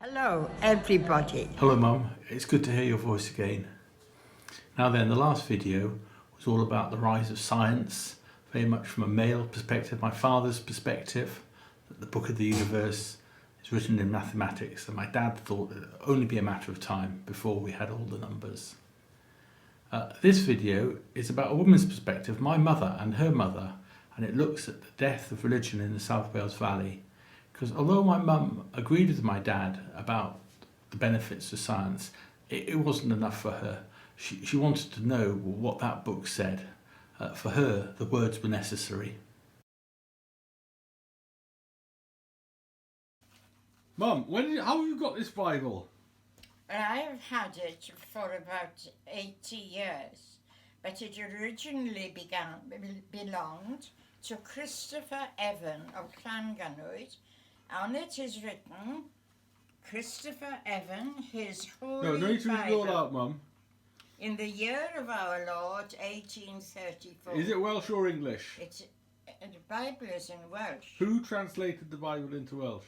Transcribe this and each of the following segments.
Hello, everybody. Hello Mum, it's good to hear your voice again. Now then, the last video was all about the rise of science, very much from a male perspective, my father's perspective, that the book of the universe is written in mathematics, and my dad thought it would only be a matter of time before we had all the numbers. This video is about a woman's perspective, my mother and her mother, and it looks at the death of religion in the South Wales Valley. Because although my mum agreed with my dad about the benefits of science, it wasn't enough for her. She wanted to know what that book said. For her, the words were necessary. Mum, how have you got this Bible? I've had it for about 80 years, but it originally belonged to Christopher Evan of Llanganwyd. On it is written, Christopher Evan, his holy No need to read it all Bible, out, Mum. in the year of our Lord, 1834. Is it Welsh or English? The Bible is in Welsh. Who translated the Bible into Welsh?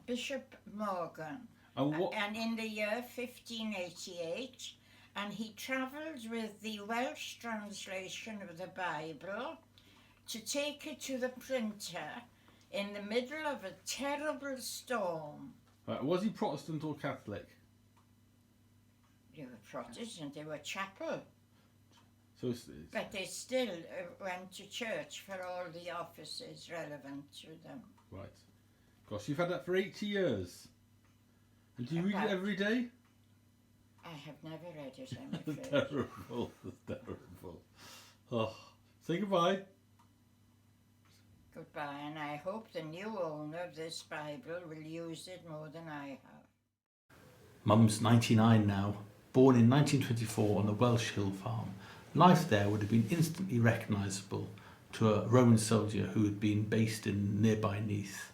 Bishop Morgan. And in the year 1588, and he travelled with the Welsh translation of the Bible to take it to the printer in the middle of a terrible storm. Was he Protestant or Catholic? They were Protestant, they were chapel. But they still went to church for all the offices relevant to them. Right. Gosh, you've had that for 80 years. And do you read it every day? I have never read it, I'm afraid. Terrible, terrible. Oh, say goodbye. Goodbye, and I hope the new owner of this Bible will use it more than I have. Mum's 99 now, born in 1924 on the Welsh Hill farm. Life there would have been instantly recognisable to a Roman soldier who had been based in nearby Neath.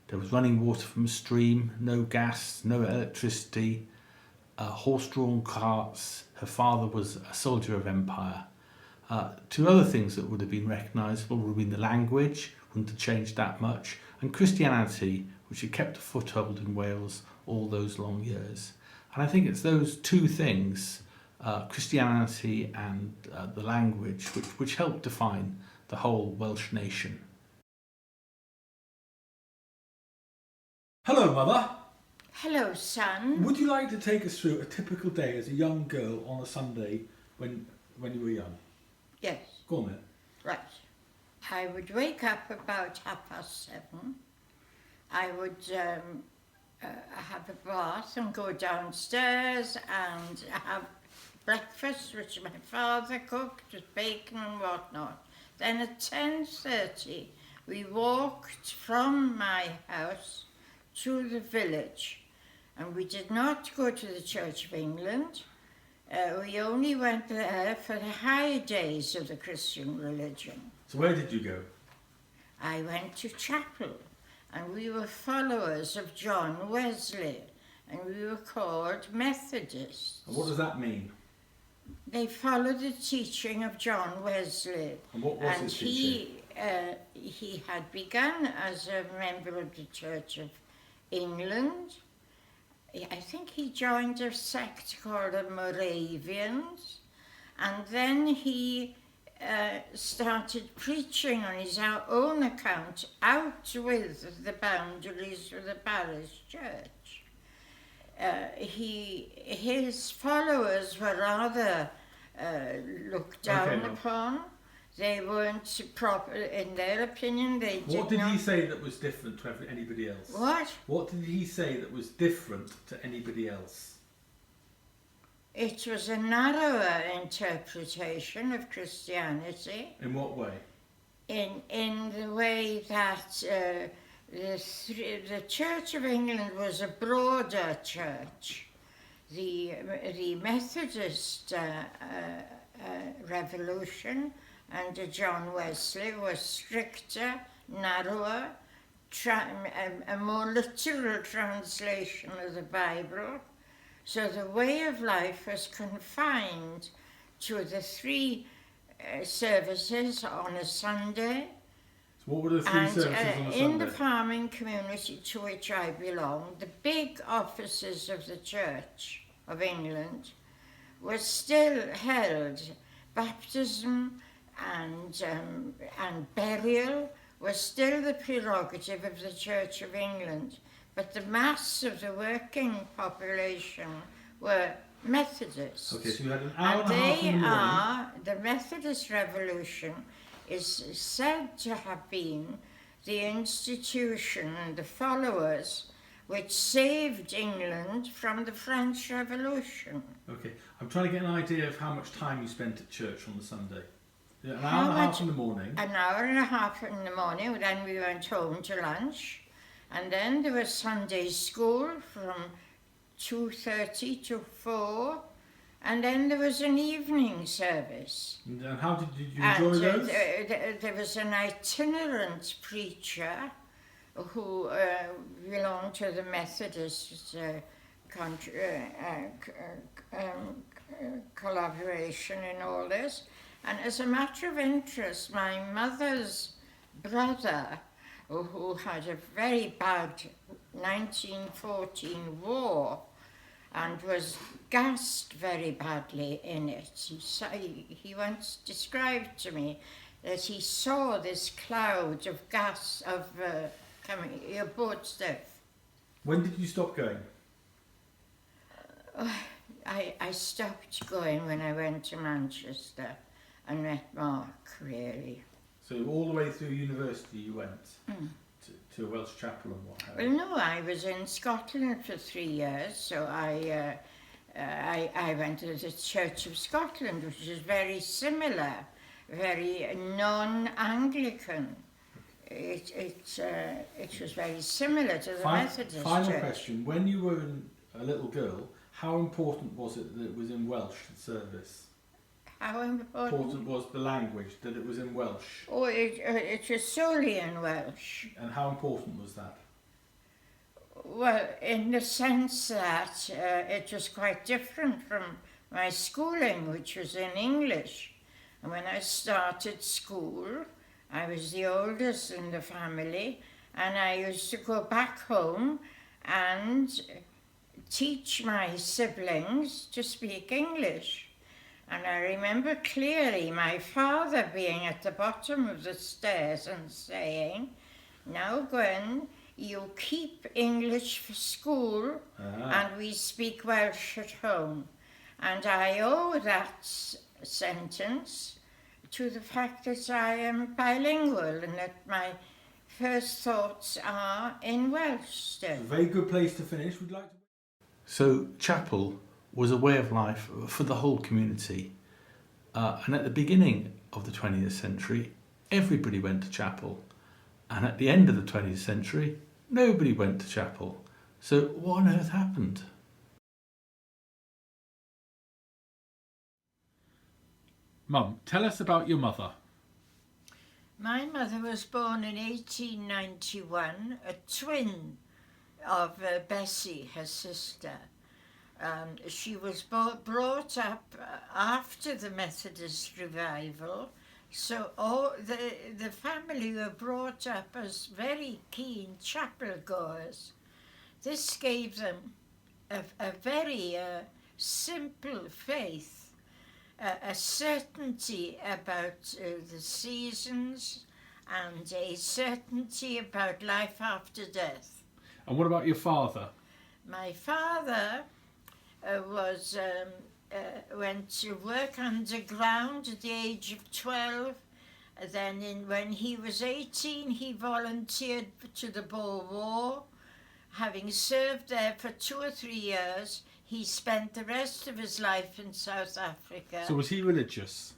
There was running water from a stream, no gas, no electricity, horse-drawn carts. Her father was a soldier of empire. Two other things that would have been recognisable would have been the language, wouldn't have changed that much, and Christianity, which had kept a foothold in Wales all those long years. And I think it's those two things, Christianity and the language, which helped define the whole Welsh nation. Hello, Mother. Hello, son. Would you like to take us through a typical day as a young girl on a Sunday when you were young? Yes. Go on then. Right. I would wake up about 7:30. I would have a bath and go downstairs and have breakfast, which my father cooked with bacon and whatnot. Then at 10:30, we walked from my house to the village, and we did not go to the Church of England. We only went there for the high days of the Christian religion. So where did you go? I went to chapel, and we were followers of John Wesley, and we were called Methodists. And what does that mean? They followed the teaching of John Wesley. And what was his teaching? He had begun as a member of the Church of England. I think he joined a sect called the Moravians, and then he started preaching on his own account out with the boundaries of the parish church. His followers were rather looked down upon. They weren't proper, in their opinion, they did not... What did he say that was different to anybody else? What? What did he say that was different to anybody else? It was a narrower interpretation of Christianity. In what way? In the way that the Church of England was a broader church. The Methodist revolution under John Wesley was stricter, narrower, a more literal translation of the Bible. So the way of life was confined to the three services on a Sunday, What were the three And services on a Sunday? in the farming community to which I belong, the big offices of the Church of England were still held. Baptism and burial were still the prerogative of the Church of England, but the mass of the working population were Methodists. Okay, so you had an hour and a half And in the morning. the Methodist Revolution is said to have been the institution and the followers which saved England from the French Revolution. Okay, I'm trying to get an idea of how much time you spent at church on the Sunday. An hour How and a half much- in the morning. An hour and a half in the morning, then we went home to lunch, and then there was Sunday school from 2:30 to 4, and then there was an evening service. And how did you enjoy those? There was an itinerant preacher who belonged to the Methodist collaboration in all this. And as a matter of interest, my mother's brother, who had a very bad 1914 war and was gassed very badly in it, he once described to me that he saw this cloud of gas coming aboard stuff. When did you stop going? I stopped going when I went to Manchester and met Mark, really. So all the way through university you went to a Welsh chapel and what have Well, you? no, I was in Scotland for 3 years, so I went to the Church of Scotland, which is very similar, very non-Anglican. It was very similar to the Methodist Final Church. question. When you were a little girl, how important was it that it was in Welsh, the service? How important? Important was the language, that it was in Welsh. Oh, it was solely in Welsh. And how important was that? Well, in the sense that it was quite different from my schooling, which was in English. And when I started school, I was the oldest in the family, and I used to go back home and teach my siblings to speak English. And I remember clearly my father being at the bottom of the stairs and saying, "Now, Gwen, you keep English for school and we speak Welsh at home." And I owe that sentence to the fact that I am bilingual and that my first thoughts are in Welsh still. It's a very good place to finish. Would you like to... So chapel was a way of life for the whole community. And at the beginning of the 20th century, everybody went to chapel. And at the end of the 20th century, nobody went to chapel. So what on earth happened? Mum, tell us about your mother. My mother was born in 1891, a twin of Bessie, her sister. She was brought up after the Methodist revival, so all the family were brought up as very keen chapel goers. This gave them a very simple faith, a certainty about the seasons and a certainty about life after death. And what about your father? My father went to work underground at the age of 12. Then when he was 18, he volunteered to the Boer War. Having served there for 2 or 3 years, he spent the rest of his life in South Africa. So was he religious?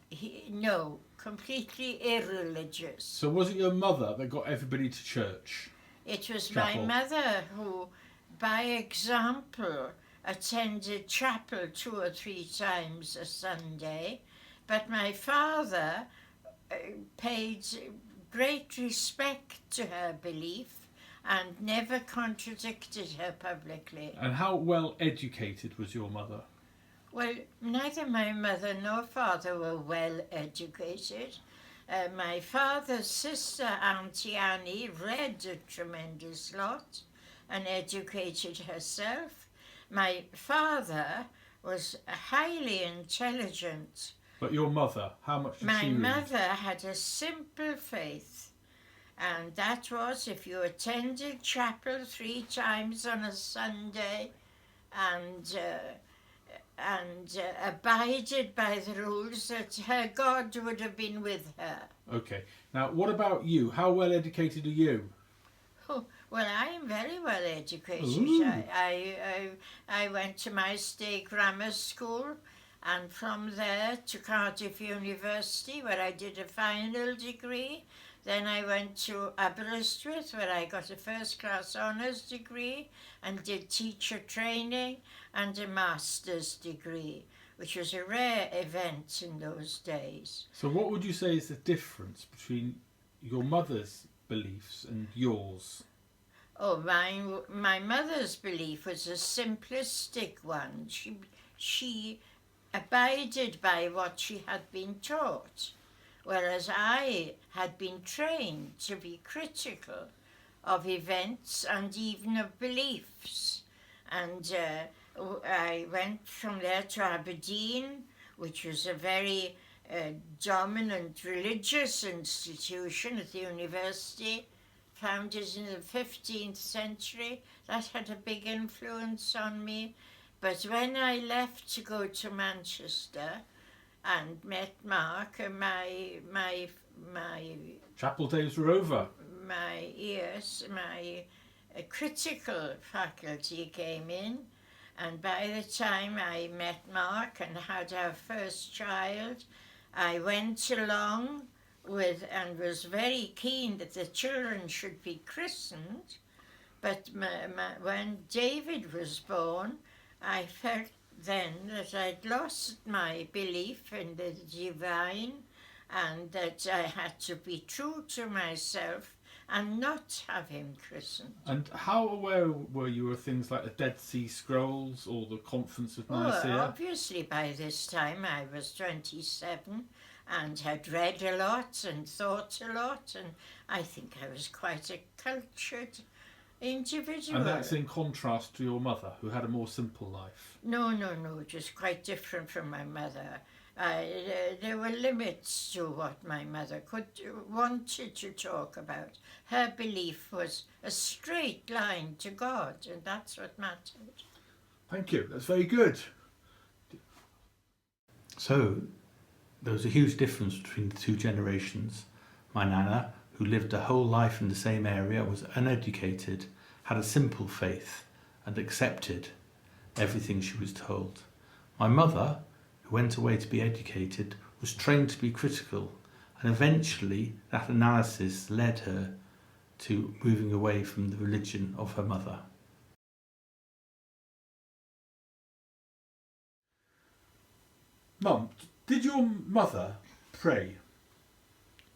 No, completely irreligious. So was it your mother that got everybody to church? It was Chapel. my mother who, by example, attended chapel 2 or 3 times a Sunday, but my father paid great respect to her belief and never contradicted her publicly. And how well educated was your mother? Well, neither my mother nor father were well educated. My father's sister, Auntie Annie, read a tremendous lot and educated herself. My father was highly intelligent. But your mother, how much did My she read? mother had a simple faith, and that was if you attended chapel 3 times on a Sunday and abided by the rules, that her God would have been with her. Okay. Now, what about you? How well educated are you? Oh, well, I am very well educated. Ooh. I went to my state grammar school, and from there to Cardiff University, where I did a final degree. Then I went to Aberystwyth, where I got a first-class honours degree and did teacher training and a master's degree, which was a rare event in those days. So what would you say is the difference between your mother's beliefs and yours? Oh, my mother's belief was a simplistic one. She abided by what she had been taught, whereas I had been trained to be critical of events and even of beliefs. And I went from there to Aberdeen, which was a very dominant religious institution at the university, founded in the 15th century. That had a big influence on me. But when I left to go to Manchester and met Mark, my Chapel days were over. my critical faculty came in, and by the time I met Mark and had our first child, I went along with and was very keen that the children should be christened. But when David was born, I felt then that I'd lost my belief in the divine, and that I had to be true to myself and not have him christened. And how aware were you of things like the Dead Sea Scrolls or the Conference of Nicaea? Well, obviously by this time I was 27 and had read a lot and thought a lot, and I think I was quite a cultured individual. And that's in contrast to your mother, who had a more simple life. No, just quite different from my mother. There were limits to what my mother wanted to talk about. Her belief was a straight line to God, and that's what mattered. Thank you, that's very good. So there was a huge difference between the two generations. My nana, who lived a whole life in the same area, was uneducated, had a simple faith, and accepted everything she was told. My mother, who went away to be educated, was trained to be critical, and eventually that analysis led her to moving away from the religion of her mother. Mum, did your mother pray?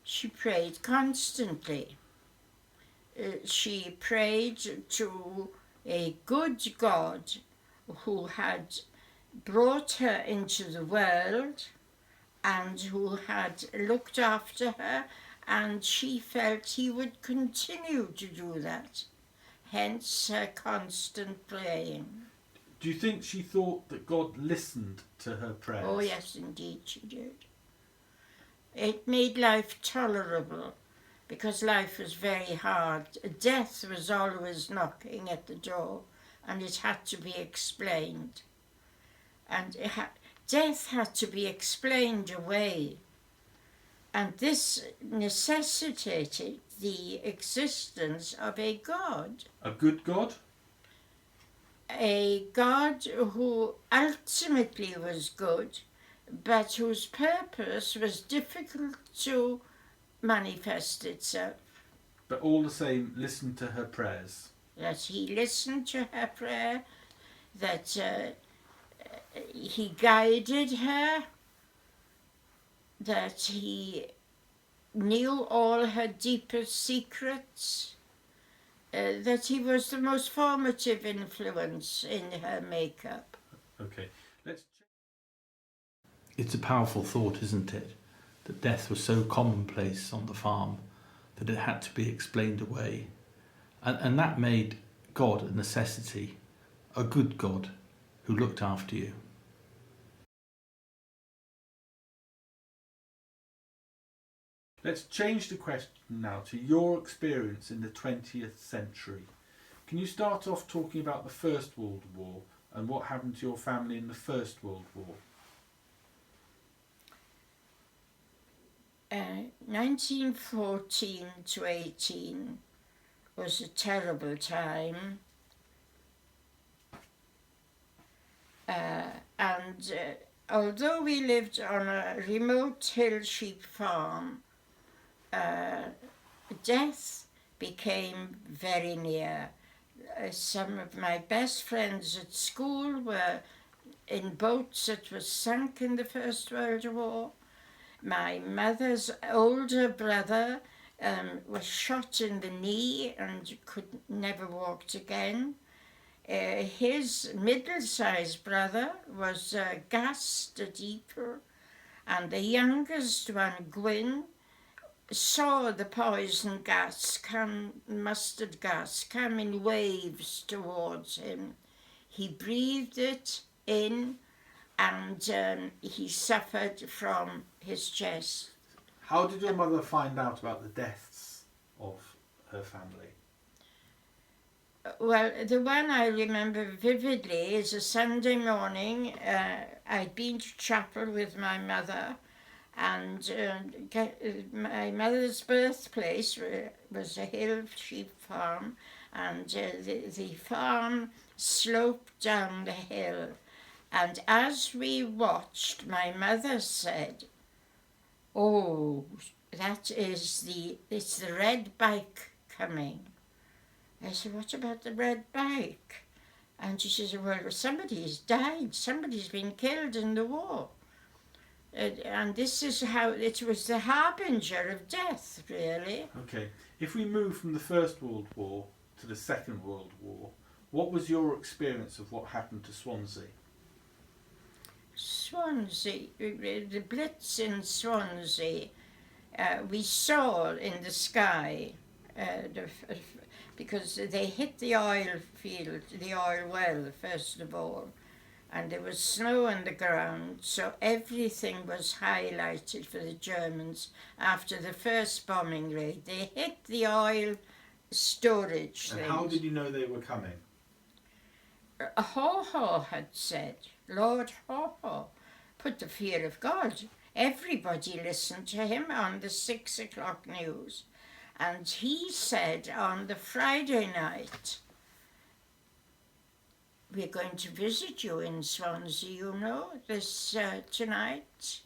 She prayed constantly. She prayed to a good God who had brought her into the world and who had looked after her, and she felt he would continue to do that. Hence her constant praying. Do you think she thought that God listened to her prayers? Oh yes, indeed she did. It made life tolerable, because life was very hard. Death was always knocking at the door, and it had to be explained. And death had to be explained away. And this necessitated the existence of a God. A good God? A God who ultimately was good, but whose purpose was difficult to manifest itself. But all the same, listened to her prayers. That he listened to her prayer, that he guided her, that he knew all her deepest secrets, that he was the most formative influence in her makeup. Okay, let's check. It's a powerful thought, isn't it? that death was so commonplace on the farm that it had to be explained away. And that made God a necessity, a good God who looked after you. Let's change the question now to your experience in the 20th century. Can you start off talking about the First World War and what happened to your family in the First World War? 1914 to 18 was a terrible time. And although we lived on a remote hill sheep farm, death became very near. Some of my best friends at school were in boats that were sunk in the First World War. My mother's older brother was shot in the knee and could never walk again. His middle-sized brother was gassed at Ypres, and the youngest one, Gwyn, saw the poison gas mustard gas come in waves towards him. He breathed it in and he suffered from his chest. How did your mother find out about the deaths of her family? Well, the one I remember vividly is a Sunday morning. I'd been to chapel with my mother, and my mother's birthplace was a hill sheep farm, and the farm sloped down the hill. And as we watched, my mother said, "Oh, it's the red bike coming." I said, "What about the red bike?" And she says, "Well, somebody's died, somebody's been killed in the war." And this is how it was the harbinger of death, really. Okay, if we move from the First World War to the Second World War, what was your experience of what happened to Swansea? Swansea, the Blitz in Swansea, we saw in the sky, because they hit the oil field, the oil well, first of all, and there was snow on the ground, so everything was highlighted for the Germans after the first bombing raid. They hit the oil storage things. And how did you know they were coming? Haw-Haw had said, Lord Haw-Haw put the fear of God. Everybody listened to him on the 6 o'clock news. And he said on the Friday night, "We're going to visit you in Swansea, you know, this tonight,"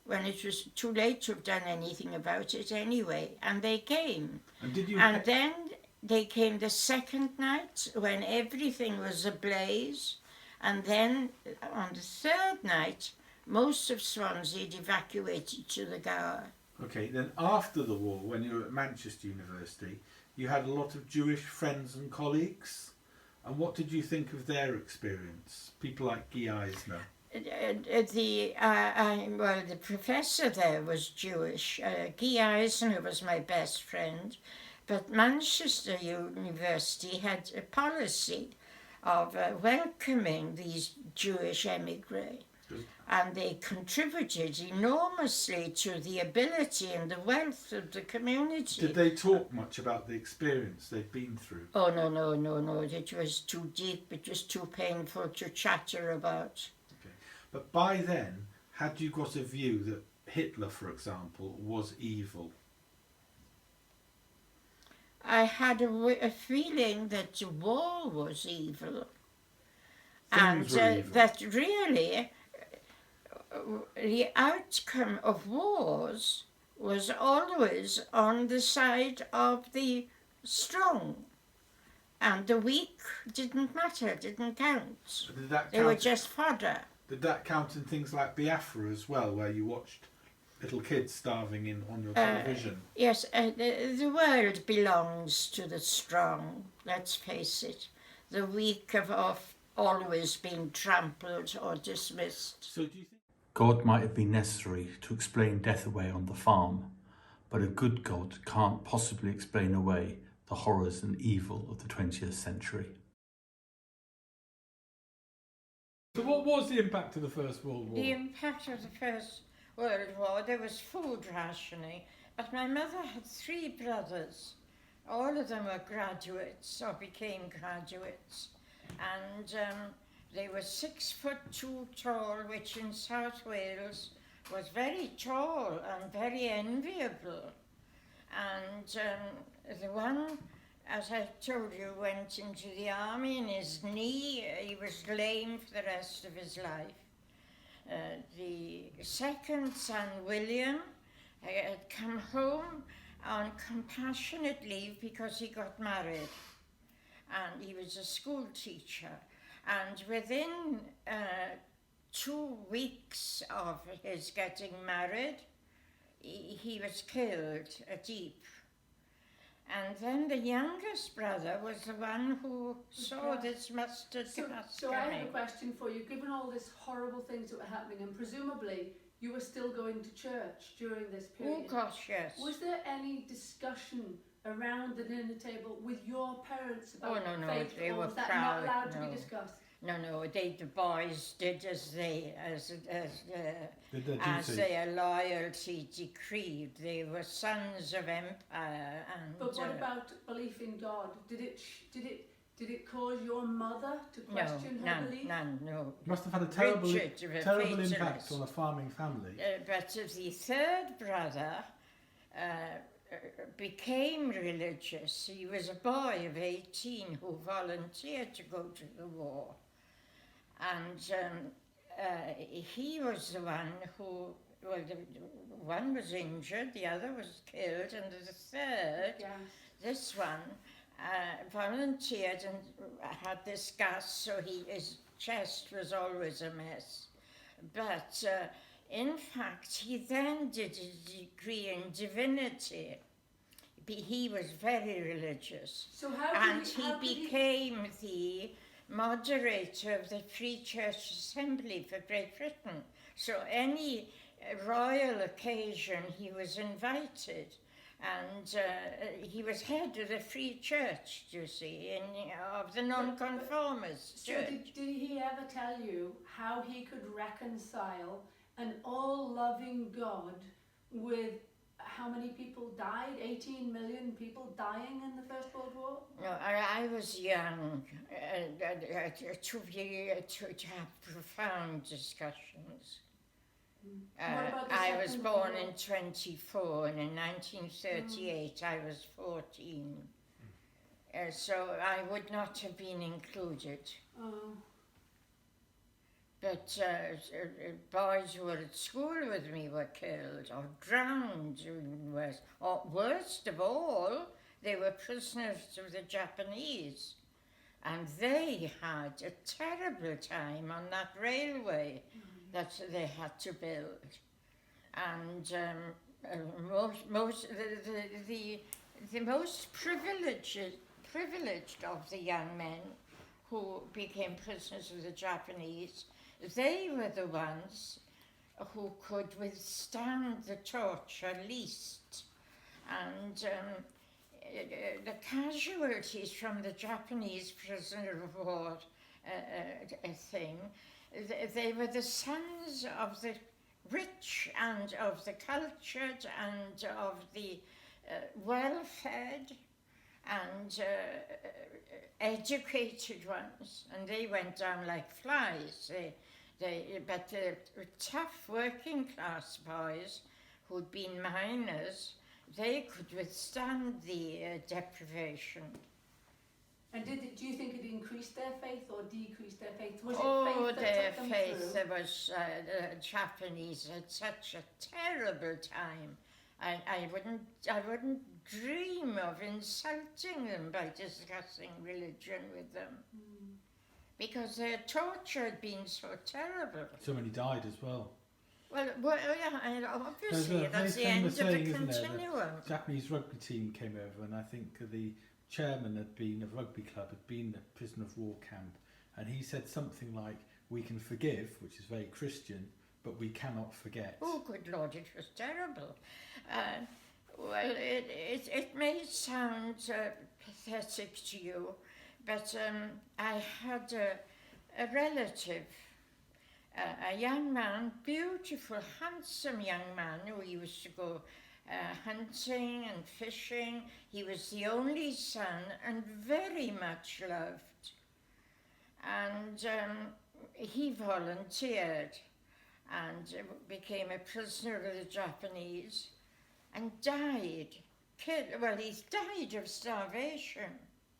when it was too late to have done anything about it anyway. And they came. And then they came the second night when everything was ablaze. And then on the third night, most of Swansea had evacuated to the Gower. Okay, then after the war, when you were at Manchester University, you had a lot of Jewish friends and colleagues. And what did you think of their experience? People like Guy Eisner. The professor there was Jewish. Guy Eisner was my best friend. But Manchester University had a policy of welcoming these Jewish emigres. And they contributed enormously to the ability and the wealth of the community. Did they talk much about the experience they'd been through? Oh, no. It was too deep. It was too painful to chatter about. Okay. But by then, had you got a view that Hitler, for example, was evil? I had a feeling that the war was evil. Things were evil. That really the outcome of wars was always on the side of the strong. And the weak didn't matter, didn't count. They were just fodder. Did that count in things like Biafra as well, where you watched little kids starving on your television? Yes, the world belongs to the strong, let's face it. The weak have always been trampled or dismissed. So do you think... God might have been necessary to explain death away on the farm, but a good God can't possibly explain away the horrors and evil of the 20th century. So what was the impact of the First World War? The impact of the First World War, there was food rationing, but my mother had 3 brothers. All of them were graduates or became graduates, and they were 6'2" tall, which in South Wales was very tall and very enviable. And the one, as I told you, went into the army, and his knee, he was lame for the rest of his life. The second son, William, had come home on compassionate leave because he got married, and he was a school teacher. And within 2 weeks of his getting married, he was killed at Deep. And then the youngest brother was the one who saw this mustard gas So I have a coming. question for you. Given all these horrible things that were happening, and presumably you were still going to church during this period. Oh gosh, yes. Was there any discussion around the dinner table with your parents about no, faith, they or were was that proud, not allowed to no. be discussed? No, the boys did as Duty. their loyalty decreed. They were sons of empire, and But what about belief in God? Did it cause your mother to question her belief? no. Must have had a terrible Fatalist. impact on a farming family. But the third brother became religious. He was a boy of 18 who volunteered to go to the war. And he was the one who, one was injured, the other was killed, and the third, this one, volunteered and had this gas, so his chest was always a mess. But in fact, he then did a degree in divinity. He was very religious. So how became the moderator of the Free Church Assembly for Great Britain. So any royal occasion he was invited, and he was head of the Free Church, you see, of the Nonconformist Church. So did he ever tell you how he could reconcile an all-loving God with how many people died? 18 million people dying in the First World War? No, I was young to have profound discussions. I was born in 24, and in 1938 I was 14. So I would not have been included. But boys who were at school with me were killed or drowned, or worst of all, they were prisoners of the Japanese. And they had a terrible time on that railway that they had to build. And the most privileged of the young men who became prisoners of the Japanese, they were the ones who could withstand the torture least. And the casualties from the Japanese prisoner of war thing, they were the sons of the rich and of the cultured and of the well-fed and educated ones, and they went down like flies. But the tough working class boys who'd been miners, they could withstand the deprivation. And do you think it increased their faith or decreased their faith? Was it faith their faith? There was the Japanese had such a terrible time. I wouldn't dream of insulting them by discussing religion with them. Because their torture had been so terrible. So many died as well. Well, yeah, and obviously that's the end of the continuum. The Japanese rugby team came over, and I think the chairman had been of a rugby club, had been a prisoner of war camp, and he said something like, "We can forgive," which is very Christian, but we cannot forget. Oh, good Lord, it was terrible. Well, it may sound pathetic to you, but I had a relative, a young man, beautiful, handsome young man who used to go hunting and fishing. He was the only son and very much loved. And he volunteered and became a prisoner of the Japanese and died. He died of starvation.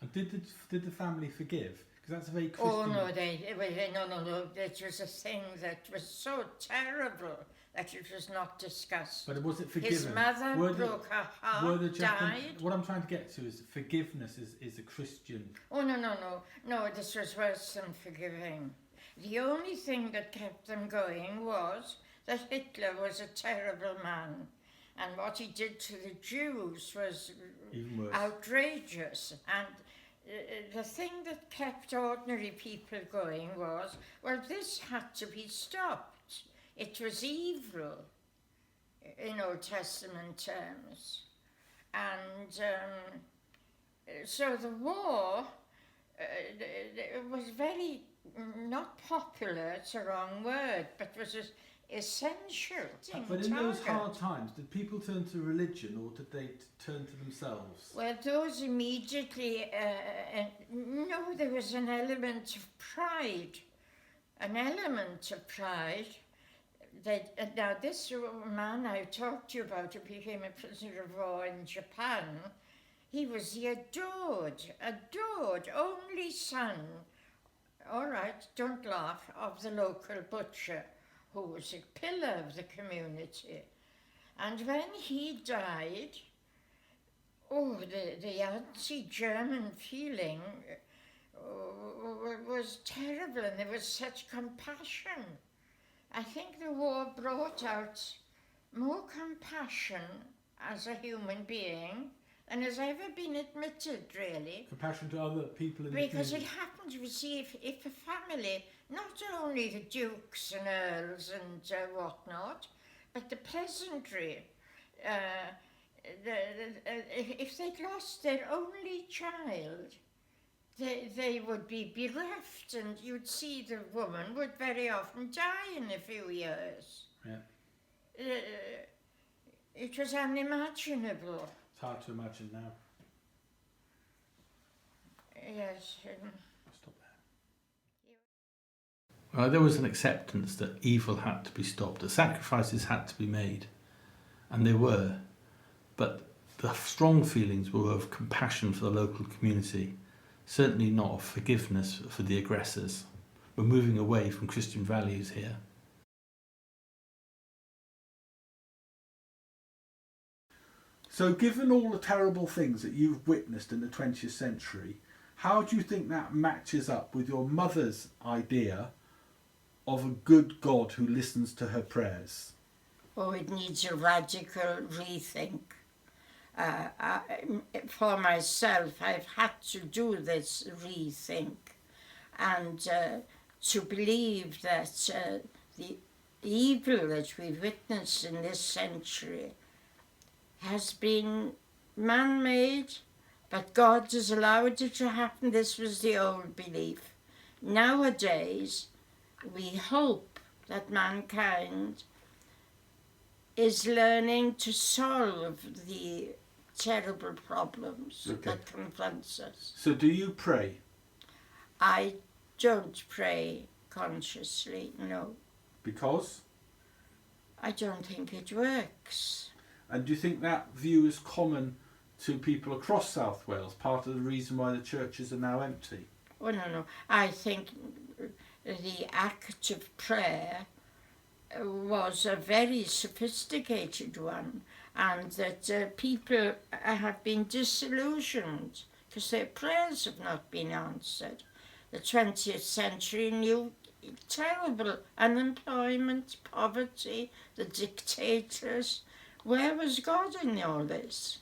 And did the family forgive? Because that's a very Christian... Oh, no, no. It was a thing that was so terrible that it was not discussed. But was it forgiven? His mother broke her heart, died. What I'm trying to get to is forgiveness is a Christian... Oh, no, this was worse than forgiving. The only thing that kept them going was that Hitler was a terrible man. And what he did to the Jews was even worse. Outrageous. And the thing that kept ordinary people going was, well, this had to be stopped. It was evil in Old Testament terms. And so the war was very, not popular, it's a wrong word, but was essential. But in those hard times, did people turn to religion or did they turn to themselves? Well, those immediately, no, there was an element of pride. Now, this man I talked to you about who became a prisoner of war in Japan, he was the adored, only son, all right, don't laugh, of the local butcher, who was a pillar of the community. And when he died, the anti-German feeling was terrible, and there was such compassion. I think the war brought out more compassion as a human being than has ever been admitted, really. Compassion to other people in the community. Because it happened, you see, if a family, not only the dukes and earls and whatnot, but the peasantry, if they'd lost their only child, they would be bereft, and you'd see the woman would very often die in a few years. Yeah. It was unimaginable. It's hard to imagine now. Yes. Stop there. There was an acceptance that evil had to be stopped, that sacrifices had to be made, and they were. But the strong feelings were of compassion for the local community, certainly not of forgiveness for the aggressors. We're moving away from Christian values here. So given all the terrible things that you've witnessed in the 20th century, how do you think that matches up with your mother's idea of a good God who listens to her prayers? Oh, it needs a radical rethink. For myself, I've had to do this rethink and to believe that the evil that we've witnessed in this century has been man-made, but God has allowed it to happen. This was the old belief. Nowadays, we hope that mankind is learning to solve the terrible problems that confronts us. So do you pray? I don't pray consciously, no. Because? I don't think it works. And do you think that view is common to people across South Wales, part of the reason why the churches are now empty? Oh, no. I think the act of prayer was a very sophisticated one, and that people have been disillusioned because their prayers have not been answered. The 20th century knew terrible unemployment, poverty, the dictators. Where was God in all this?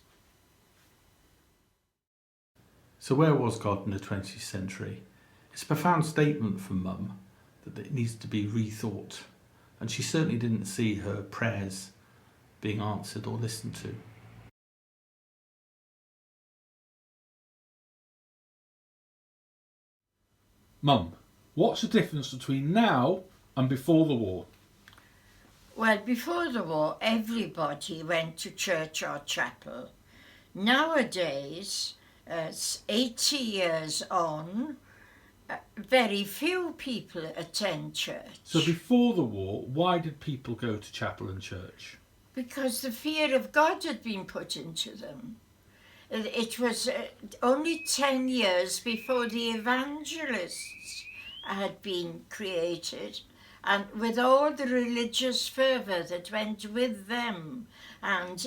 So where was God in the 20th century? It's a profound statement from Mum that it needs to be rethought, and she certainly didn't see her prayers being answered or listened to. Mum, what's the difference between now and before the war? Well, before the war, everybody went to church or chapel. Nowadays, 80 years on, very few people attend church. So before the war, why did people go to chapel and church? Because the fear of God had been put into them. It was only 10 years before the evangelists had been created, and with all the religious fervour that went with them. And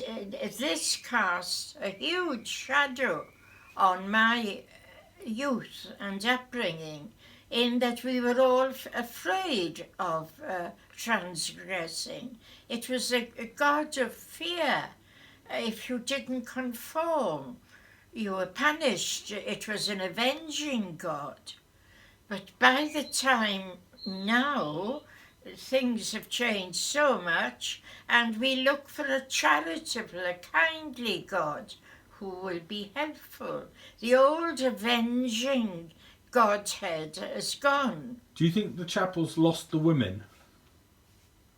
this cast a huge shadow on my youth and upbringing, in that we were all afraid of transgressing. It was a God of fear. If you didn't conform, you were punished. It was an avenging God. But by the time now, things have changed so much, and we look for a charitable, a kindly God who will be helpful. The old avenging Godhead has gone. Do you think the chapels lost the women?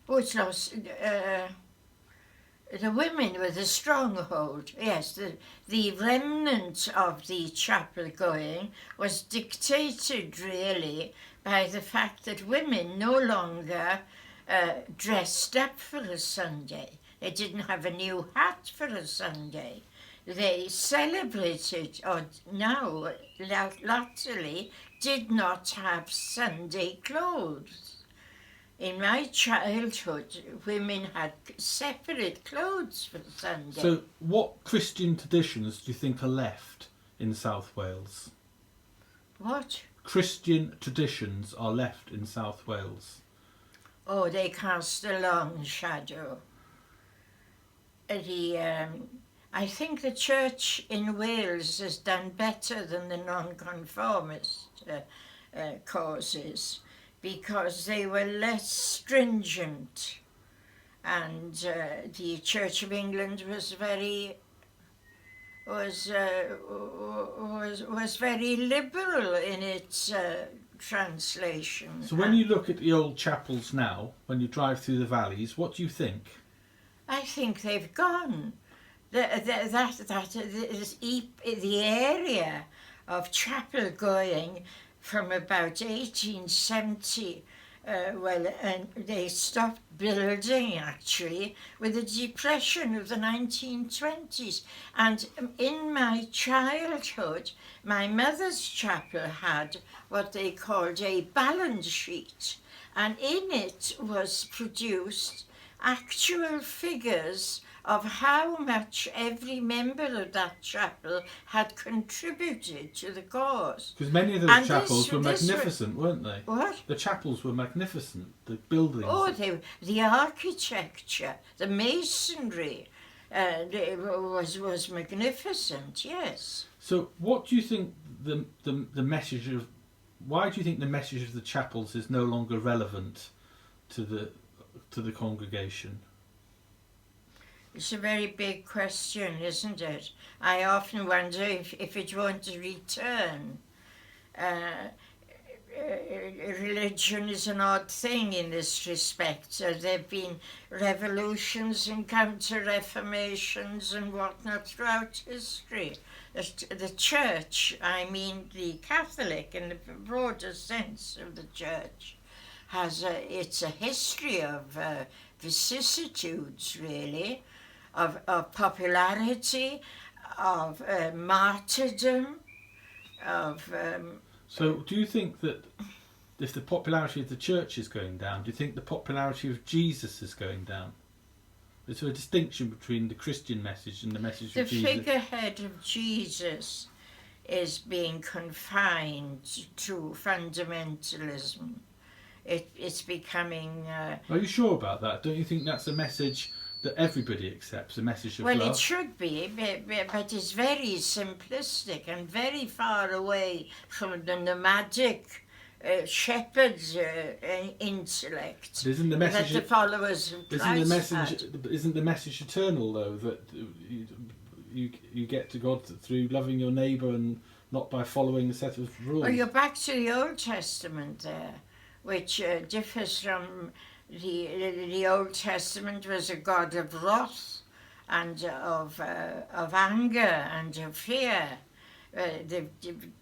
Oh, it's lost. The women were the stronghold. Yes, the remnant of the chapel going was dictated really by the fact that women no longer dressed up for a Sunday. They didn't have a new hat for a Sunday. They celebrated, or now latterly, did not have Sunday clothes. In my childhood, women had separate clothes for Sunday. So what Christian traditions do you think are left in South Wales? What? Christian traditions are left in South Wales. Oh, they cast a long shadow. I think the church in Wales has done better than the nonconformist causes, because they were less stringent, and the Church of England was very liberal in its translation. So when you look at the old chapels now, when you drive through the valleys, what do you think? I think they've gone. The area of chapel going from about 1870, and they stopped building actually with the depression of the 1920s. And in my childhood, my mother's chapel had what they called a balance sheet, and in it was produced actual figures of how much every member of that chapel had contributed to the cause. Because many of those And chapels were this magnificent, weren't they? What? The chapels were magnificent, the buildings. Oh, the architecture, the masonry was magnificent, yes. So what do you think the message of... Why do you think the message of the chapels is no longer relevant to the congregation? It's a very big question, isn't it? I often wonder if it won't return. Religion is an odd thing in this respect. There have been revolutions and counter-reformations and whatnot throughout history. The church, I mean the Catholic in the broader sense of the church, it's a history of vicissitudes, really, of popularity, of martyrdom, of... So do you think that if the popularity of the church is going down, do you think the popularity of Jesus is going down? Is there a distinction between the Christian message and the message of Jesus? The figurehead of Jesus is being confined to fundamentalism. It's becoming... Are you sure about that? Don't you think that's a message that everybody accepts, a message of love? Well, it should be, but it's very simplistic and very far away from the nomadic shepherd's intellect Isn't the that message the followers of Christ isn't the message eternal though, that you get to God through loving your neighbour and not by following a set of rules? Well, you're back to the Old Testament there, which differs from the Old Testament was a God of wrath and of anger and of fear. The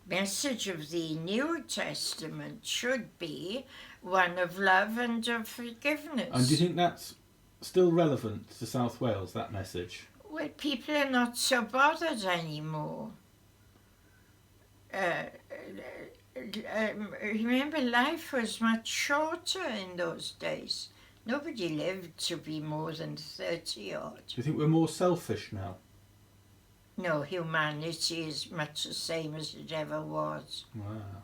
message of the New Testament should be one of love and of forgiveness. And do you think that's still relevant to South Wales, that message? Well, people are not so bothered anymore. Remember, life was much shorter in those days. Nobody lived to be more than 30 odd. Do you think we're more selfish now? No, humanity is much the same as it ever was. Wow.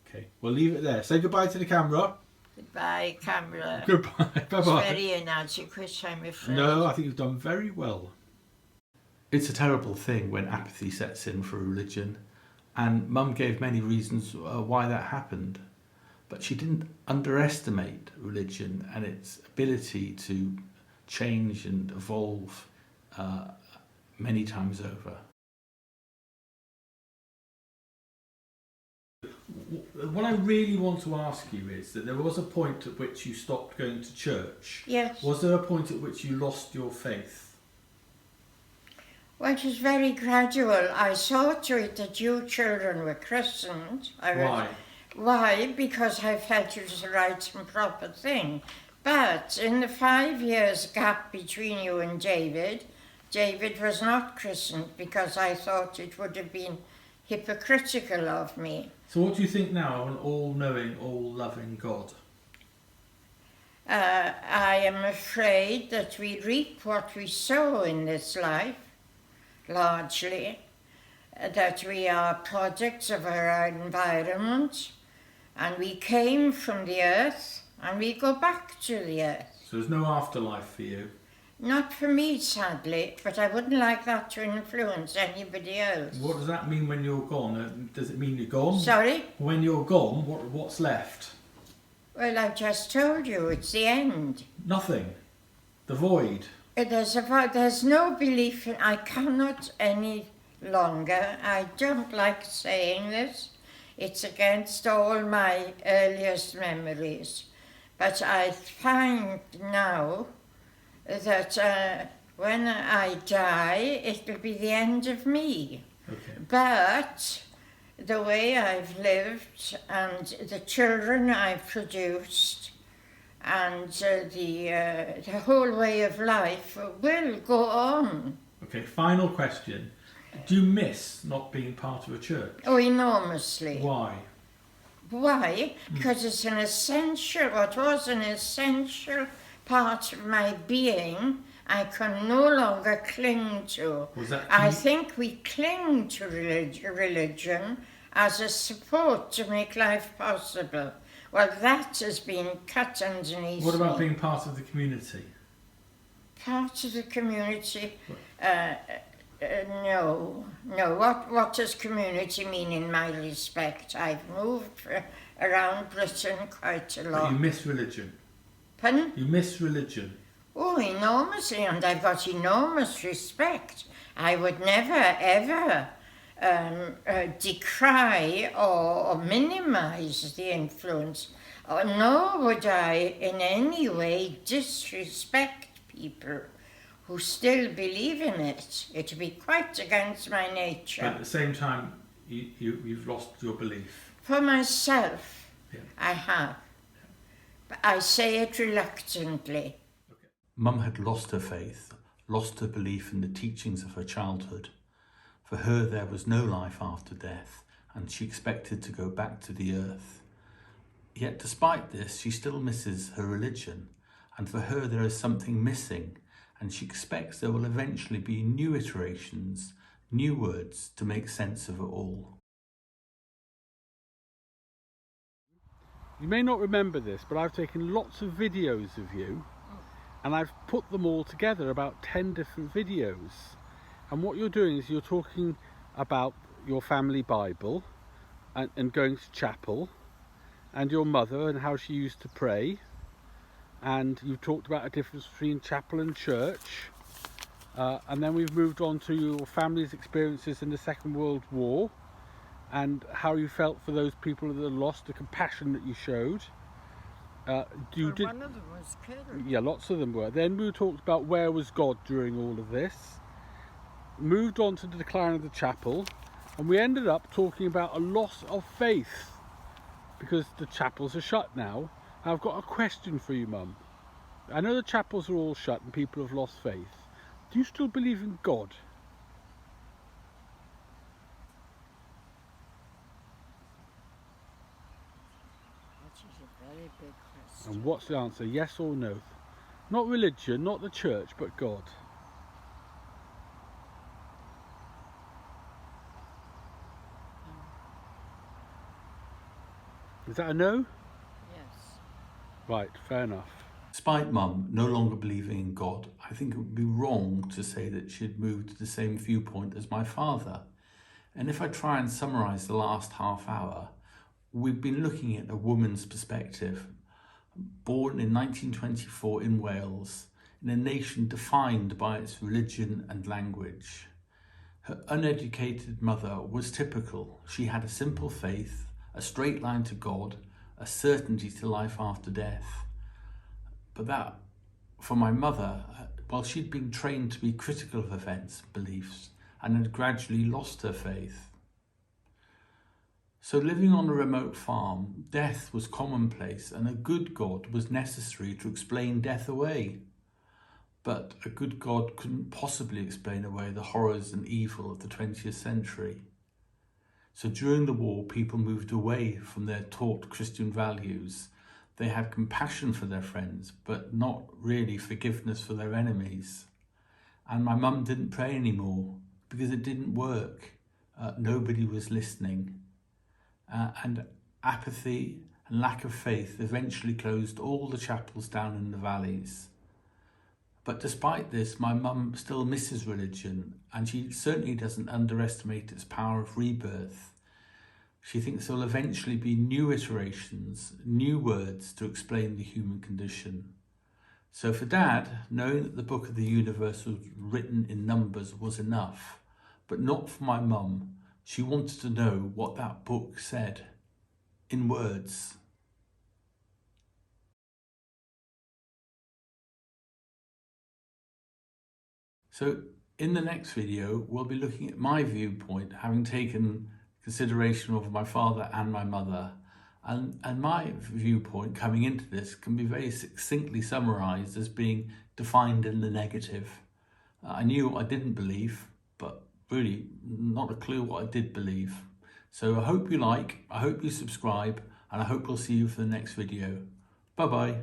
Okay, we'll leave it there. Say goodbye to the camera. Goodbye, camera. Goodbye. Bye-bye. It's very inadequate, I'm afraid. No, I think you've done very well. It's a terrible thing when apathy sets in for a religion, and Mum gave many reasons why that happened. But she didn't underestimate religion and its ability to change and evolve many times over. What I really want to ask you is that there was a point at which you stopped going to church. Yes. Was there a point at which you lost your faith? Well, it was very gradual. I saw to it that you children were christened. Why? Why? Because I felt it was the right and proper thing. But in the 5 years gap between you and David was not christened because I thought it would have been hypocritical of me. So what do you think now of an all-knowing, all-loving God? I am afraid that we reap what we sow in this life, largely, that we are products of our environment, and we came from the earth, and we go back to the earth. So there's no afterlife for you? Not for me, sadly, but I wouldn't like that to influence anybody else. What does that mean when you're gone? Does it mean you're gone? Sorry? When you're gone, what's left? Well, I've just told you, it's the end. Nothing. The void. There's no belief in... I cannot any longer. I don't like saying this. It's against all my earliest memories. But I find now that when I die, it'll be the end of me. Okay. But the way I've lived and the children I've produced and the whole way of life will go on. Okay, final question. Do you miss not being part of a church? Oh, enormously. Why? Why? Because it's an essential, what was an essential part of my being, I can no longer cling to. I think we cling to religion as a support to make life possible. Well, that has been cut underneath. What about me. being part of the community? Part of the community? No. What does community mean in my respect? I've moved around Britain quite a lot. But you miss religion? Pardon? You miss religion? Oh, enormously, and I've got enormous respect. I would never, ever decry or minimise the influence, nor would I in any way disrespect people who still believe in it. It would be quite against my nature. But at the same time, you've lost your belief? For myself, Yeah. I have. But I say it reluctantly. Mum had lost her faith, lost her belief in the teachings of her childhood. For her there was no life after death, and she expected to go back to the earth. Yet despite this, she still misses her religion, and for her there is something missing, and she expects there will eventually be new iterations, new words to make sense of it all. You may not remember this, but I've taken lots of videos of you, and I've put them all together, about 10 different videos. And what you're doing is you're talking about your family Bible and going to chapel, and your mother and how she used to pray, and you've talked about a difference between chapel and church, and then we've moved on to your family's experiences in the Second World War and how you felt for those people that lost, the compassion that you showed. One of them was killed. Yeah, lots of them were. Then we talked about where was God during all of this, moved on to the decline of the chapel, and we ended up talking about a loss of faith because the chapels are shut now. I've got a question for you, Mum. I know the chapels are all shut and people have lost faith. Do you still believe in God? That is a very big question. And what's the answer? Yes or no? Not religion, not the church, but God. Is that a no? Yes. Right, fair enough. Despite Mum no longer believing in God, I think it would be wrong to say that she'd moved to the same viewpoint as my father. And if I try and summarise the last half hour, we've been looking at a woman's perspective, born in 1924 in Wales, in a nation defined by its religion and language. Her uneducated mother was typical. She had a simple faith, a straight line to God, a certainty to life after death. But that, for my mother, well, she'd been trained to be critical of events, beliefs, and had gradually lost her faith. So living on a remote farm, death was commonplace, and a good God was necessary to explain death away. But a good God couldn't possibly explain away the horrors and evil of the 20th century. So during the war, people moved away from their taught Christian values. They had compassion for their friends, but not really forgiveness for their enemies. And my mum didn't pray anymore because it didn't work. Nobody was listening. And apathy and lack of faith eventually closed all the chapels down in the valleys. But despite this, my mum still misses religion, and she certainly doesn't underestimate its power of rebirth. She thinks there will eventually be new iterations, new words to explain the human condition. So for Dad, knowing that the book of the universe was written in numbers was enough, but not for my mum. She wanted to know what that book said, in words. So in the next video, we'll be looking at my viewpoint, having taken consideration of my father and my mother. And my viewpoint coming into this can be very succinctly summarised as being defined in the negative. I knew what I didn't believe, but really not a clue what I did believe. So I hope you like, I hope you subscribe, and I hope we'll see you for the next video. Bye bye.